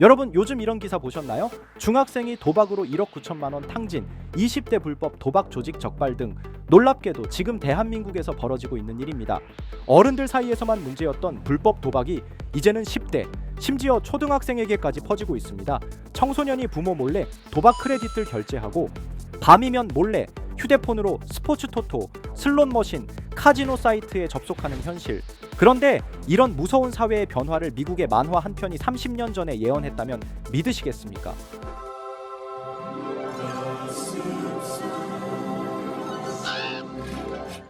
여러분 요즘 이런 기사 보셨나요? 중학생이 도박으로 1억 9천만 원 탕진, 20대 불법 도박 조직 적발 등 놀랍게도 지금 대한민국에서 벌어지고 있는 일입니다. 어른들 사이에서만 문제였던 불법 도박이 이제는 10대, 심지어 초등학생에게까지 퍼지고 있습니다. 청소년이 부모 몰래 도박 크레딧을 결제하고 밤이면 몰래 휴대폰으로 스포츠 토토, 슬롯 머신, 카지노 사이트에 접속하는 현실. 그런데 이런 무서운 사회의 변화를 미국의 만화 한 편이 30년 전에 예언했다면 믿으시겠습니까?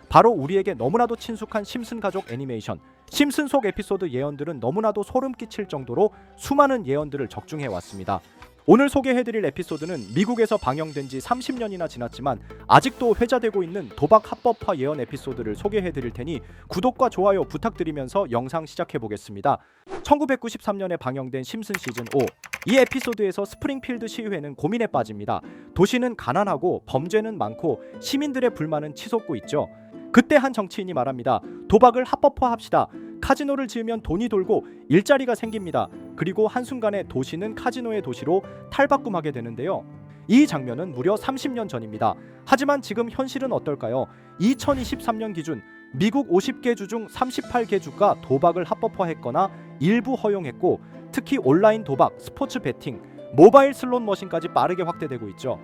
바로 우리에게 너무나도 친숙한 심슨 가족 애니메이션. 심슨 속 에피소드 예언들은 너무나도 소름 끼칠 정도로 수많은 예언들을 적중해 왔습니다. 오늘 소개해드릴 에피소드는 미국에서 방영된 지 30년이나 지났지만 아직도 회자되고 있는 도박 합법화 예언 에피소드를 소개해드릴 테니 구독과 좋아요 부탁드리면서 영상 시작해보겠습니다. 1993년에 방영된 심슨 시즌 5. 이 에피소드에서 스프링필드 시의회는 고민에 빠집니다. 도시는 가난하고 범죄는 많고 시민들의 불만은 치솟고 있죠. 그때 한 정치인이 말합니다. 도박을 합법화합시다. 카지노를 지으면 돈이 돌고 일자리가 생깁니다. 그리고 한순간에 도시는 카지노의 도시로 탈바꿈하게 되는데요. 이 장면은 무려 30년 전입니다. 하지만 지금 현실은 어떨까요? 2023년 기준 미국 50개 주 중 38개 주가 도박을 합법화했거나 일부 허용했고, 특히 온라인 도박, 스포츠 베팅, 모바일 슬롯 머신까지 빠르게 확대되고 있죠.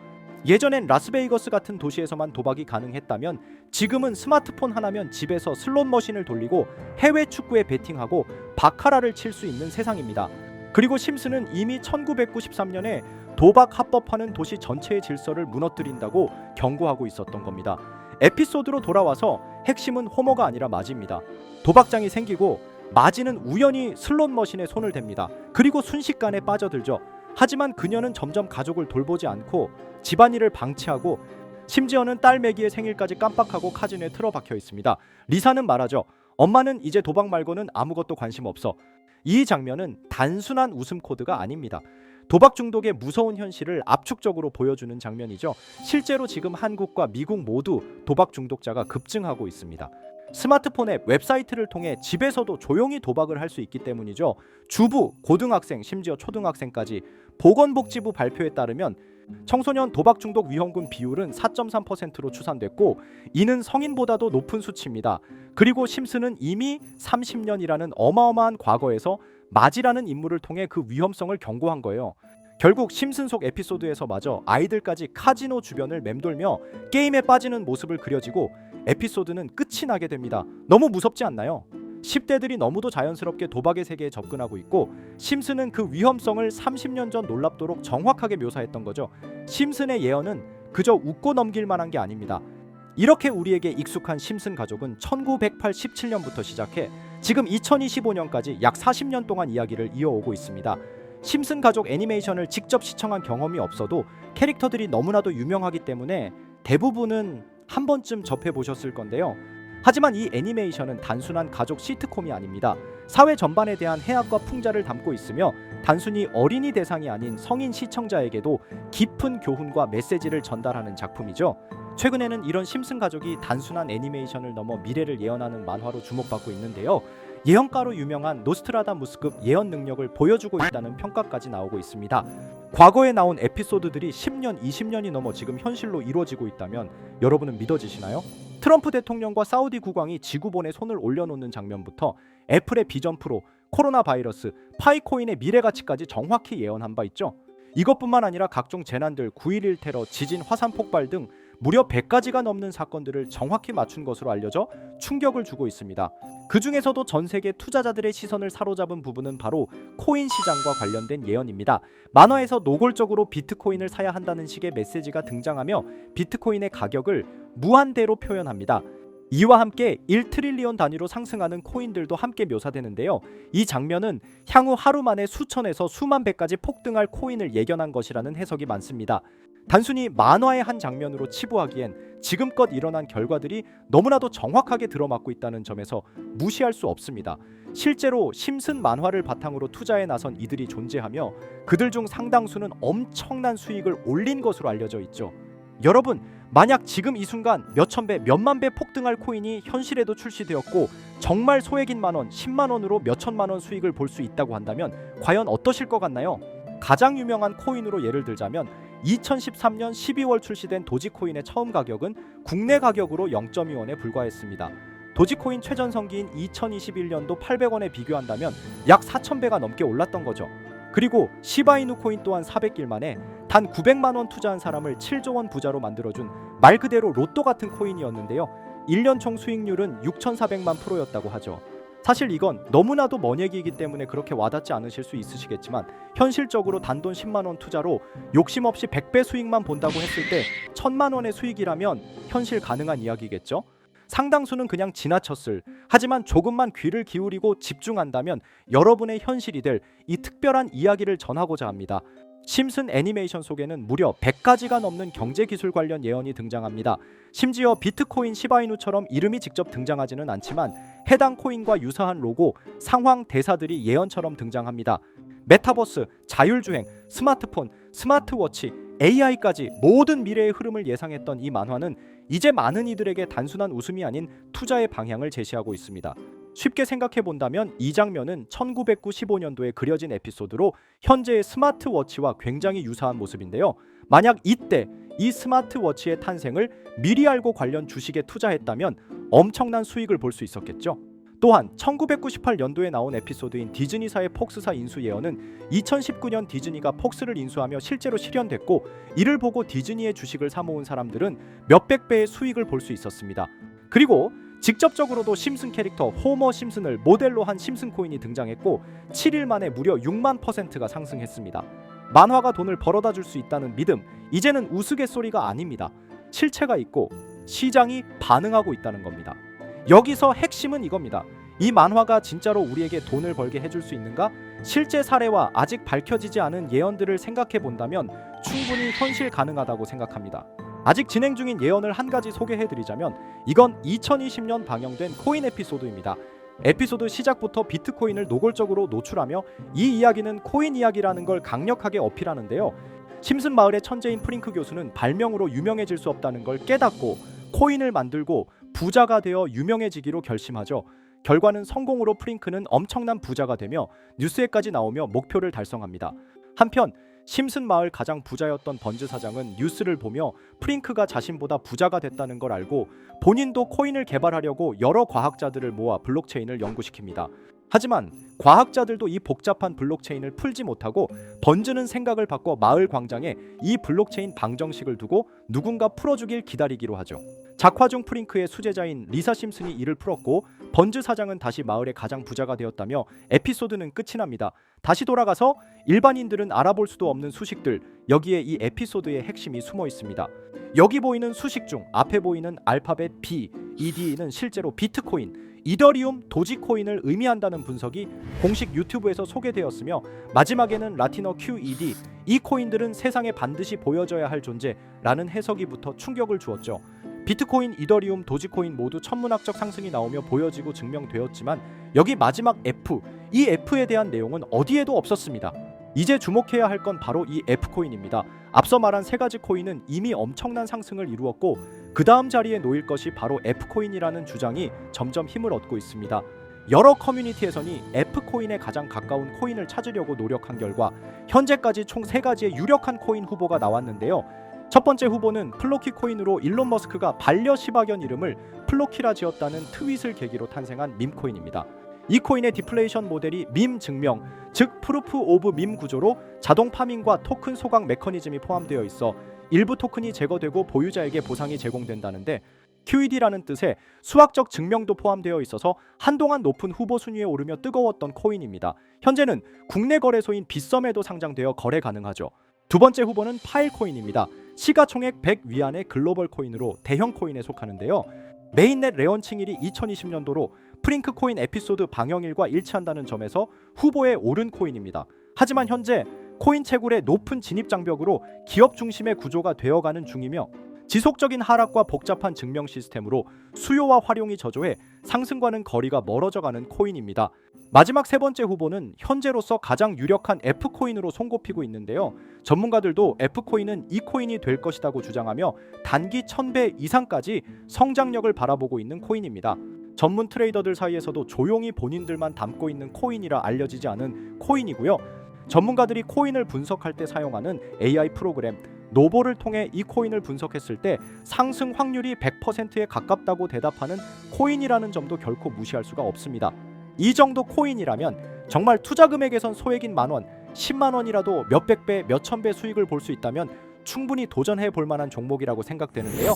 예전엔 라스베이거스 같은 도시에서만 도박이 가능했다면 지금은 스마트폰 하나면 집에서 슬롯 머신을 돌리고 해외 축구에 베팅하고 바카라를 칠 수 있는 세상입니다. 그리고 심슨은 이미 1993년에 도박 합법화는 도시 전체의 질서를 무너뜨린다고 경고하고 있었던 겁니다. 에피소드로 돌아와서 핵심은 호머가 아니라 마지입니다. 도박장이 생기고 마지는 우연히 슬롯 머신에 손을 댑니다. 그리고 순식간에 빠져들죠. 하지만 그녀는 점점 가족을 돌보지 않고 집안일을 방치하고 심지어는 딸 매기의 생일까지 깜빡하고 카지노에 틀어박혀 있습니다. 리사는 말하죠. 엄마는 이제 도박 말고는 아무것도 관심 없어. 이 장면은 단순한 웃음 코드가 아닙니다. 도박 중독의 무서운 현실을 압축적으로 보여주는 장면이죠. 실제로 지금 한국과 미국 모두 도박 중독자가 급증하고 있습니다. 스마트폰 앱, 웹사이트를 통해 집에서도 조용히 도박을 할 수 있기 때문이죠. 주부, 고등학생, 심지어 초등학생까지. 보건복지부 발표에 따르면 청소년 도박 중독 위험군 비율은 4.3%로 추산됐고, 이는 성인보다도 높은 수치입니다. 그리고 심슨은 이미 30년이라는 어마어마한 과거에서 마지라는 인물을 통해 그 위험성을 경고한 거예요. 결국 심슨 속 에피소드에서마저 아이들까지 카지노 주변을 맴돌며 게임에 빠지는 모습을 그려지고 에피소드는 끝이 나게 됩니다. 너무 무섭지 않나요? 10대들이 너무도 자연스럽게 도박의 세계에 접근하고 있고, 심슨은 그 위험성을 30년 전 놀랍도록 정확하게 묘사했던 거죠. 심슨의 예언은 그저 웃고 넘길 만한 게 아닙니다. 이렇게 우리에게 익숙한 심슨 가족은 1987년부터 시작해 지금 2025년까지 약 40년 동안 이야기를 이어오고 있습니다. 심슨 가족 애니메이션을 직접 시청한 경험이 없어도 캐릭터들이 너무나도 유명하기 때문에 대부분은 한 번쯤 접해보셨을 건데요. 하지만 이 애니메이션은 단순한 가족 시트콤이 아닙니다. 사회 전반에 대한 해악과 풍자를 담고 있으며 단순히 어린이 대상이 아닌 성인 시청자에게도 깊은 교훈과 메시지를 전달하는 작품이죠. 최근에는 이런 심슨 가족이 단순한 애니메이션을 넘어 미래를 예언하는 만화로 주목받고 있는데요. 예언가로 유명한 노스트라다무스급 예언 능력을 보여주고 있다는 평가까지 나오고 있습니다. 과거에 나온 에피소드들이 10년, 20년이 넘어 지금 현실로 이루어지고 있다면 여러분은 믿어지시나요? 트럼프 대통령과 사우디 국왕이 지구본에 손을 올려놓는 장면부터 애플의 비전 프로, 코로나 바이러스, 파이코인의 미래 가치까지 정확히 예언한 바 있죠. 이것뿐만 아니라 각종 재난들, 9.11 테러, 지진, 화산 폭발 등 무려 100가지가 넘는 사건들을 정확히 맞춘 것으로 알려져 충격을 주고 있습니다. 그 중에서도 전 세계 투자자들의 시선을 사로잡은 부분은 바로 코인 시장과 관련된 예언입니다. 만화에서 노골적으로 비트코인을 사야 한다는 식의 메시지가 등장하며 비트코인의 가격을 무한대로 표현합니다. 이와 함께 1트릴리언 단위로 상승하는 코인들도 함께 묘사되는데요. 이 장면은 향후 하루 만에 수천에서 수만 배까지 폭등할 코인을 예견한 것이라는 해석이 많습니다. 단순히 만화의 한 장면으로 치부하기엔 지금껏 일어난 결과들이 너무나도 정확하게 들어맞고 있다는 점에서 무시할 수 없습니다. 실제로 심슨 만화를 바탕으로 투자에 나선 이들이 존재하며 그들 중 상당수는 엄청난 수익을 올린 것으로 알려져 있죠. 여러분, 만약 지금 이 순간 몇천 배, 몇만 배 폭등할 코인이 현실에도 출시되었고 정말 소액인 만원, 10만 원으로 몇천만 원 수익을 볼 수 있다고 한다면 과연 어떠실 것 같나요? 가장 유명한 코인으로 예를 들자면 2013년 12월 출시된 도지코인의 처음 가격은 국내 가격으로 0.2원에 불과했습니다. 도지코인 최전성기인 2021년도 800원에 비교한다면 약 4,000배가 넘게 올랐던 거죠. 그리고 시바이누 코인 또한 400일 만에 단 900만 원 투자한 사람을 7조 원 부자로 만들어준 말 그대로 로또 같은 코인이었는데요. 1년 총 수익률은 6,400만 프로였다고 하죠. 사실 이건 너무나도 먼 얘기이기 때문에 그렇게 와닿지 않으실 수 있으시겠지만 현실적으로 단돈 10만 원 투자로 욕심 없이 100배 수익만 본다고 했을 때 1,000만 원의 수익이라면 현실 가능한 이야기겠죠? 상당수는 그냥 지나쳤을, 하지만 조금만 귀를 기울이고 집중한다면 여러분의 현실이 될 이 특별한 이야기를 전하고자 합니다. 심슨 애니메이션 속에는 무려 100가지가 넘는 경제기술 관련 예언이 등장합니다. 심지어 비트코인 시바이누처럼 이름이 직접 등장하지는 않지만 해당 코인과 유사한 로고, 상황, 대사들이 예언처럼 등장합니다. 메타버스, 자율주행, 스마트폰, 스마트워치, AI까지 모든 미래의 흐름을 예상했던 이 만화는 이제 많은 이들에게 단순한 웃음이 아닌 투자의 방향을 제시하고 있습니다. 쉽게 생각해 본다면 이 장면은 1995년도에 그려진 에피소드로 현재의 스마트워치와 굉장히 유사한 모습인데요. 만약 이때 이 스마트워치의 탄생을 미리 알고 관련 주식에 투자했다면 엄청난 수익을 볼 수 있었겠죠. 또한 1998년도에 나온 에피소드인 디즈니사의 폭스사 인수 예언은 2019년 디즈니가 폭스를 인수하며 실제로 실현됐고, 이를 보고 디즈니의 주식을 사모은 사람들은 몇백 배의 수익을 볼 수 있었습니다. 그리고 직접적으로도 심슨 캐릭터 호머 심슨을 모델로 한 심슨 코인이 등장했고 7일 만에 무려 6만 %가 상승했습니다. 만화가 돈을 벌어다 줄 수 있다는 믿음, 이제는 우스갯소리가 아닙니다. 실체가 있고 시장이 반응하고 있다는 겁니다. 여기서 핵심은 이겁니다. 이 만화가 진짜로 우리에게 돈을 벌게 해줄 수 있는가? 실제 사례와 아직 밝혀지지 않은 예언들을 생각해 본다면 충분히 현실 가능하다고 생각합니다. 아직 진행 중인 예언을 한 가지 소개해드리자면 이건 2020년 방영된 코인 에피소드입니다. 에피소드 시작부터 비트코인을 노골적으로 노출하며 이 이야기는 코인 이야기라는 걸 강력하게 어필하는데요. 심슨 마을의 천재인 프링크 교수는 발명으로 유명해질 수 없다는 걸 깨닫고 코인을 만들고 부자가 되어 유명해지기로 결심하죠. 결과는 성공으로 프링크는 엄청난 부자가 되며 뉴스에까지 나오며 목표를 달성합니다. 한편 심슨 마을 가장 부자였던 번즈 사장은 뉴스를 보며 프링크가 자신보다 부자가 됐다는 걸 알고 본인도 코인을 개발하려고 여러 과학자들을 모아 블록체인을 연구시킵니다. 하지만 과학자들도 이 복잡한 블록체인을 풀지 못하고 번즈는 생각을 바꿔 마을 광장에 이 블록체인 방정식을 두고 누군가 풀어주길 기다리기로 하죠. 작화 중 프링크의 수제자인 리사 심슨이 이를 풀었고 번즈 사장은 다시 마을의 가장 부자가 되었다며 에피소드는 끝이 납니다. 다시 돌아가서 일반인들은 알아볼 수도 없는 수식들, 여기에 이 에피소드의 핵심이 숨어 있습니다. 여기 보이는 수식 중 앞에 보이는 알파벳 B, ED는 실제로 비트코인, 이더리움, 도지코인을 의미한다는 분석이 공식 유튜브에서 소개되었으며 마지막에는 라틴어 QED, 이 코인들은 세상에 반드시 보여져야 할 존재라는 해석이부터 충격을 주었죠. 비트코인, 이더리움, 도지코인 모두 천문학적 상승이 나오며 보여지고 증명되었지만 여기 마지막 F, 이 F에 대한 내용은 어디에도 없었습니다. 이제 주목해야 할 건 바로 이 F코인입니다. 앞서 말한 세 가지 코인은 이미 엄청난 상승을 이루었고 그 다음 자리에 놓일 것이 바로 F코인이라는 주장이 점점 힘을 얻고 있습니다. 여러 커뮤니티에서는 F코인에 가장 가까운 코인을 찾으려고 노력한 결과 현재까지 총 3가지의 유력한 코인 후보가 나왔는데요. 첫 번째 후보는 플로키 코인으로 일론 머스크가 반려 시바견 이름을 플로키라 지었다는 트윗을 계기로 탄생한 밈코인입니다. 이 코인의 디플레이션 모델이 밈 증명, 즉 프루프 오브 밈 구조로 자동 파밍과 토큰 소각 메커니즘이 포함되어 있어 일부 토큰이 제거되고 보유자에게 보상이 제공된다는데 QED라는 뜻의 수학적 증명도 포함되어 있어서 한동안 높은 후보 순위에 오르며 뜨거웠던 코인입니다. 현재는 국내 거래소인 빗썸에도 상장되어 거래 가능하죠. 두 번째 후보는 파일코인입니다. 시가총액 100 위안의 글로벌 코인으로 대형 코인에 속하는데요. 메인넷 레언칭일이 2020년도로 프링크 코인 에피소드 방영일과 일치한다는 점에서 후보에 오른 코인입니다. 하지만 현재 코인 채굴의 높은 진입 장벽으로 기업 중심의 구조가 되어가는 중이며 지속적인 하락과 복잡한 증명 시스템으로 수요와 활용이 저조해 상승과는 거리가 멀어져가는 코인입니다. 마지막 세 번째 후보는 현재로서 가장 유력한 F코인으로 손꼽히고 있는데요. 전문가들도 F코인은 이 코인이 될 것이라고 주장하며 단기 1000배 이상까지 성장력을 바라보고 있는 코인입니다. 전문 트레이더들 사이에서도 조용히 본인들만 담고 있는 코인이라 알려지지 않은 코인이고요. 전문가들이 코인을 분석할 때 사용하는 AI 프로그램 노보를 통해 이 코인을 분석했을 때 상승 확률이 100%에 가깝다고 대답하는 코인이라는 점도 결코 무시할 수가 없습니다. 이 정도 코인이라면 정말 투자 금액에선 소액인 만원, 10만 원이라도 몇백 배, 몇천 배 수익을 볼 수 있다면 충분히 도전해 볼 만한 종목이라고 생각되는데요.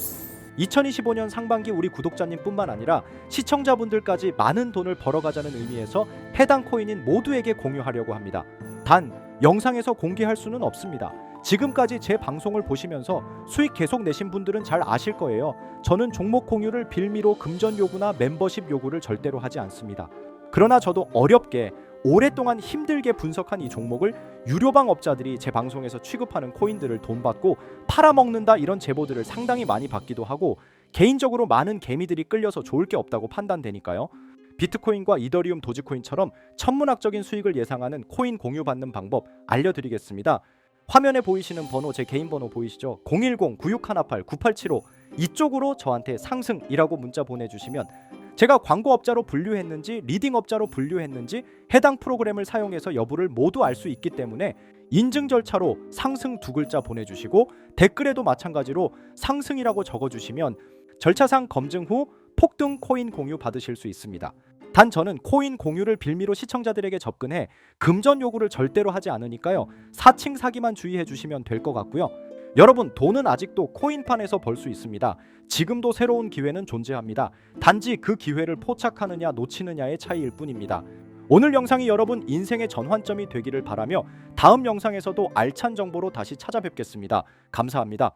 2025년 상반기 우리 구독자님뿐만 아니라 시청자분들까지 많은 돈을 벌어가자는 의미에서 해당 코인인 모두에게 공유하려고 합니다. 단 영상에서 공개할 수는 없습니다. 지금까지 제 방송을 보시면서 수익 계속 내신 분들은 잘 아실 거예요. 저는 종목 공유를 빌미로 금전 요구나 멤버십 요구를 절대로 하지 않습니다. 그러나 저도 어렵게 오랫동안 힘들게 분석한 이 종목을 유료방 업자들이 제 방송에서 취급하는 코인들을 돈 받고 팔아먹는다 이런 제보들을 상당히 많이 받기도 하고 개인적으로 많은 개미들이 끌려서 좋을 게 없다고 판단되니까요. 비트코인과 이더리움 도지코인처럼 천문학적인 수익을 예상하는 코인 공유 받는 방법 알려드리겠습니다. 화면에 보이시는 번호, 제 개인 번호 보이시죠? 010-9618-9875 이쪽으로 저한테 상승이라고 문자 보내주시면 제가 광고업자로 분류했는지 리딩업자로 분류했는지 해당 프로그램을 사용해서 여부를 모두 알 수 있기 때문에 인증 절차로 상승 두 글자 보내주시고 댓글에도 마찬가지로 상승이라고 적어주시면 절차상 검증 후 폭등 코인 공유 받으실 수 있습니다. 단 저는 코인 공유를 빌미로 시청자들에게 접근해 금전 요구를 절대로 하지 않으니까요. 사칭 사기만 주의해 주시면 될 것 같고요. 여러분 돈은 아직도 코인판에서 벌 수 있습니다. 지금도 새로운 기회는 존재합니다. 단지 그 기회를 포착하느냐 놓치느냐의 차이일 뿐입니다. 오늘 영상이 여러분 인생의 전환점이 되기를 바라며 다음 영상에서도 알찬 정보로 다시 찾아뵙겠습니다. 감사합니다.